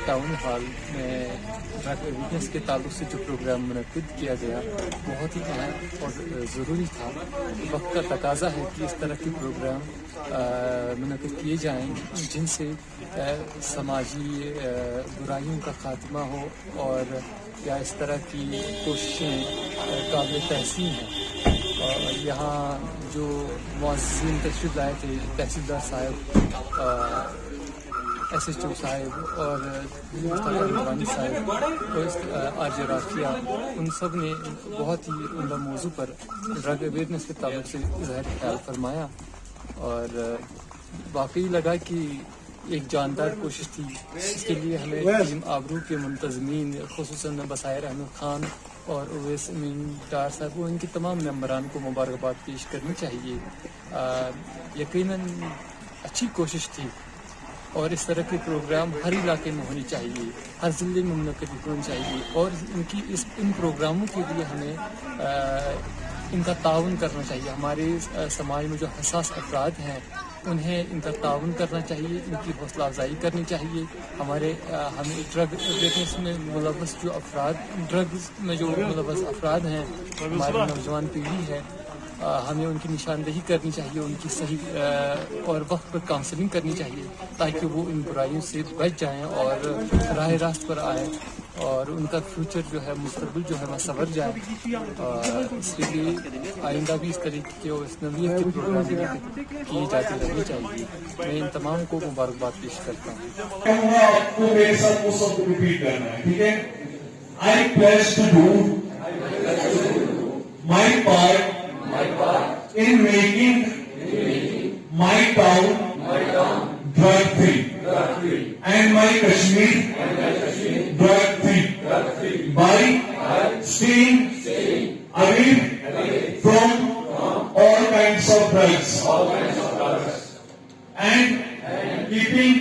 Town hall میں drug awareness کے تعلق سے جو پروگرام منعقد کیا گیا بہت ہی اہم اور ضروری تھا. وقت کا تقاضا ہے کہ اس طرح کے پروگرام منعقد کیے جائیں جن سے سماجی برائیوں کا خاتمہ ہو اور یا اس طرح کی کوششیں قابل تحسین ہیں. اور یہاں جو معززین تشریف لائے تھے تحصیلدار صاحب, ایس ایچ او صاحب اور مصطفیٰ نورانی صاحب اور آر جے رافیہ, ان سب نے بہت ہی عمدہ موضوع پر ڈرگ اویئرنیس کے تعلق سے اظہار خیال فرمایا اور واقعی لگا کہ ایک جاندار کوشش تھی. اس کے لیے ہمیں ٹیم آبرو کے منتظمین خصوصاً بصائر احمد خان اور اویس امین ڈار صاحب و ان کے تمام ممبران کو مبارکباد پیش کرنی چاہیے. یقیناً اچھی کوشش تھی اور اس طرح کے پروگرام ہر علاقے میں ہونی چاہیے, ہر ضلع میں منعقد ہونی چاہیے اور ان پروگراموں کے لیے ہمیں ان کا تعاون کرنا چاہیے. ہمارے سماج میں جو حساس افراد ہیں انہیں ان کا تعاون کرنا چاہیے, ان کی حوصلہ افزائی کرنی چاہیے. ہمیں ڈرگ اویئرنیس میں ملوث جو افراد, ڈرگز میں جو ملوث افراد ہیں, ہماری نوجوان پیڑھی ہے, ہمیں ان کی نشاندہی کرنی چاہیے, ان کی صحیح اور وقت پر کاؤنسلنگ کرنی چاہیے تاکہ وہ ان برائیوں سے بچ جائیں اور راہ راست پر آئیں اور ان کا فیوچر جو ہے, مستقبل جو ہے وہ سنور جائے. اس لیے آئندہ بھی اس طریقے کے اور اس نوعیت کے پروگرام کیے جاتے رہنے چاہیے. میں ان تمام کو مبارکباد پیش کرتا ہوں. آپ کو میرے ساتھ وہ سب ریپیٹ کرنا ہے, ٹھیک ہے. I pledge to do my part in making my town drug free and my Kashmir drug free by staying away from all kinds of drugs and keeping